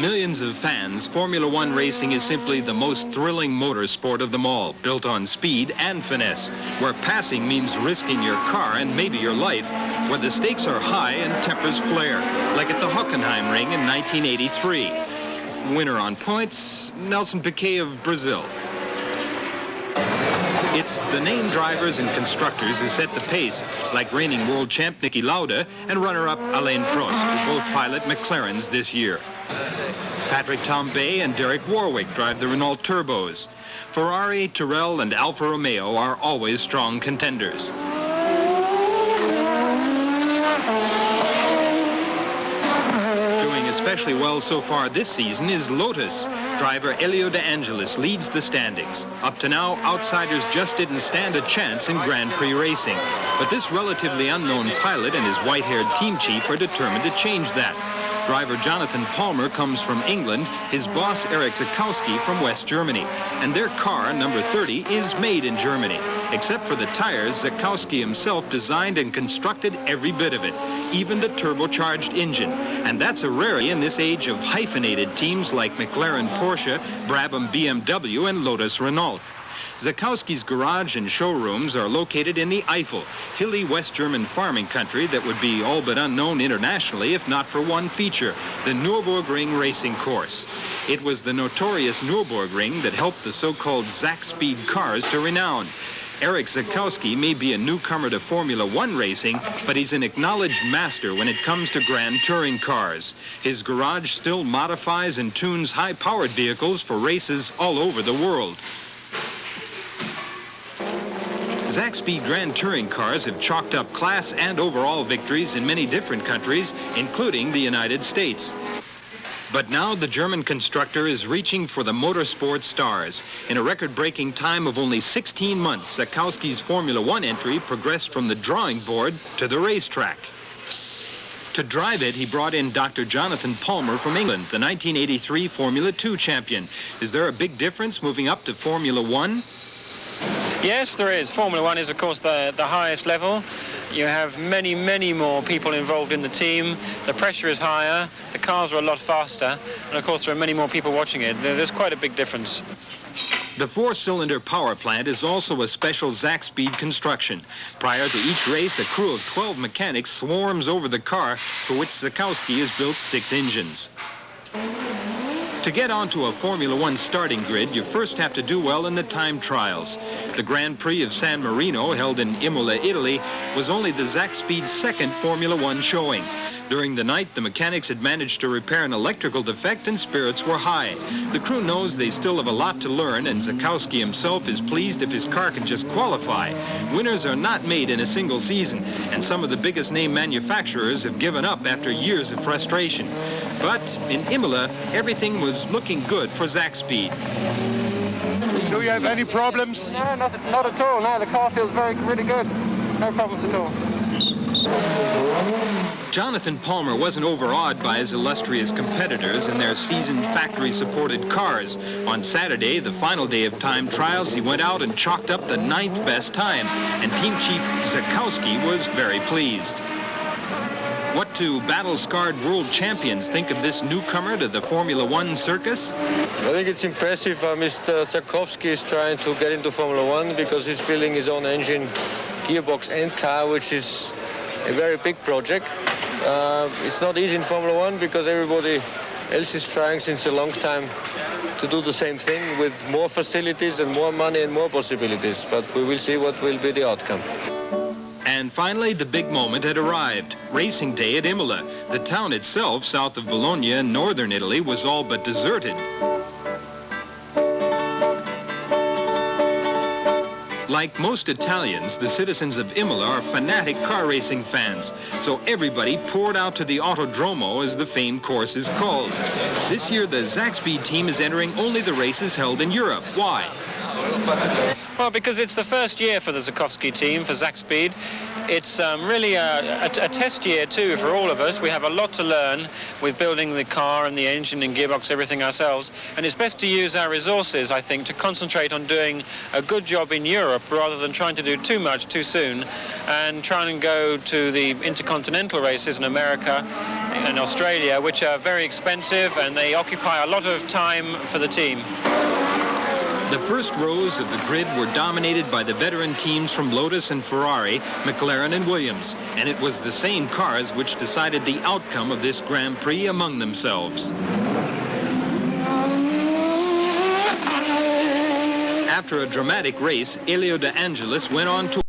millions of fans, Formula One racing is simply the most thrilling motorsport of them all, built on speed and finesse, where passing means risking your car and maybe your life, where the stakes are high and tempers flare, like at the Hockenheim Ring in 1983. Winner on points, Nelson Piquet of Brazil. It's the named drivers and constructors who set the pace, like reigning world champ Niki Lauda and runner-up Alain Prost, who both pilot McLarens this year. Patrick Tambay and Derek Warwick drive the Renault Turbos. Ferrari, Tyrrell, and Alfa Romeo are always strong contenders. Doing especially well so far this season is Lotus. Driver Elio De Angelis leads the standings. Up to now, outsiders just didn't stand a chance in Grand Prix racing. But this relatively unknown pilot and his white-haired team chief are determined to change that. Driver Jonathan Palmer comes from England, his boss Eric Zakowski from West Germany. And their car, number 30, is made in Germany. Except for the tires, Zakowski himself designed and constructed every bit of it, even the turbocharged engine. And that's a rarity in this age of hyphenated teams like McLaren Porsche, Brabham BMW, and Lotus Renault. Zakowski's garage and showrooms are located in the Eifel, hilly West German farming country that would be all but unknown internationally if not for one feature, the Nürburgring racing course. It was the notorious Nürburgring that helped the so-called Zakspeed cars to renown. Eric Zakowski may be a newcomer to Formula One racing, but he's an acknowledged master when it comes to grand touring cars. His garage still modifies and tunes high-powered vehicles for races all over the world. Zakspeed Grand Touring cars have chalked up class and overall victories in many different countries, including the United States. But now the German constructor is reaching for the motorsport stars. In a record-breaking time of only 16 months, Zakowski's Formula One entry progressed from the drawing board to the racetrack. To drive it, he brought in Dr. Jonathan Palmer from England, the 1983 Formula 2 champion. Is there a big difference moving up to Formula One? Yes, there is. Formula One is, of course, the highest level. You have many, many more people involved in the team. The pressure is higher. The cars are a lot faster. And, of course, there are many more people watching it. There's quite a big difference. The four-cylinder power plant is also a special Zakspeed construction. Prior to each race, a crew of 12 mechanics swarms over the car, for which Zakowski has built 6 engines. To get onto a Formula One starting grid, you first have to do well in the time trials. The Grand Prix of San Marino, held in Imola, Italy, was only the Zakspeed's second Formula One showing. During the night, the mechanics had managed to repair an electrical defect and spirits were high. The crew knows they still have a lot to learn, and Zakowski himself is pleased if his car can just qualify. Winners are not made in a single season, and some of the biggest name manufacturers have given up after years of frustration. But in Imola, everything was looking good for Zakspeed. Do you have any problems? No, not at all. No, the car feels really good. No problems at all. Jonathan Palmer wasn't overawed by his illustrious competitors and their seasoned factory-supported cars. On Saturday, the final day of time trials, he went out and chalked up the 9th best time, and team chief Zakowski was very pleased. What do battle-scarred world champions think of this newcomer to the Formula One circus? I think it's impressive. Mr. Zakowski is trying to get into Formula One because he's building his own engine, gearbox and car, which is a very big project. It's not easy in Formula One because everybody else is trying since a long time to do the same thing with more facilities and more money and more possibilities. But we will see what will be the outcome. And finally, the big moment had arrived. Racing day at Imola. The town itself, south of Bologna in northern Italy, was all but deserted. Like most Italians, the citizens of Imola are fanatic car racing fans, so everybody poured out to the Autodromo, as the famed course is called. This year, the Zakspeed team is entering only the races held in Europe. Why? Well, because it's the first year for the Zakspeed team, for Zakspeed. It's really a test year too for all of us. We have a lot to learn with building the car and the engine and gearbox, everything ourselves. And it's best to use our resources, I think, to concentrate on doing a good job in Europe rather than trying to do too much too soon and trying and go to the intercontinental races in America and Australia, which are very expensive and they occupy a lot of time for the team. The first rows of the grid were dominated by the veteran teams from Lotus and Ferrari, McLaren and Williams, and it was the same cars which decided the outcome of this Grand Prix among themselves. After a dramatic race, Elio De Angelis went on to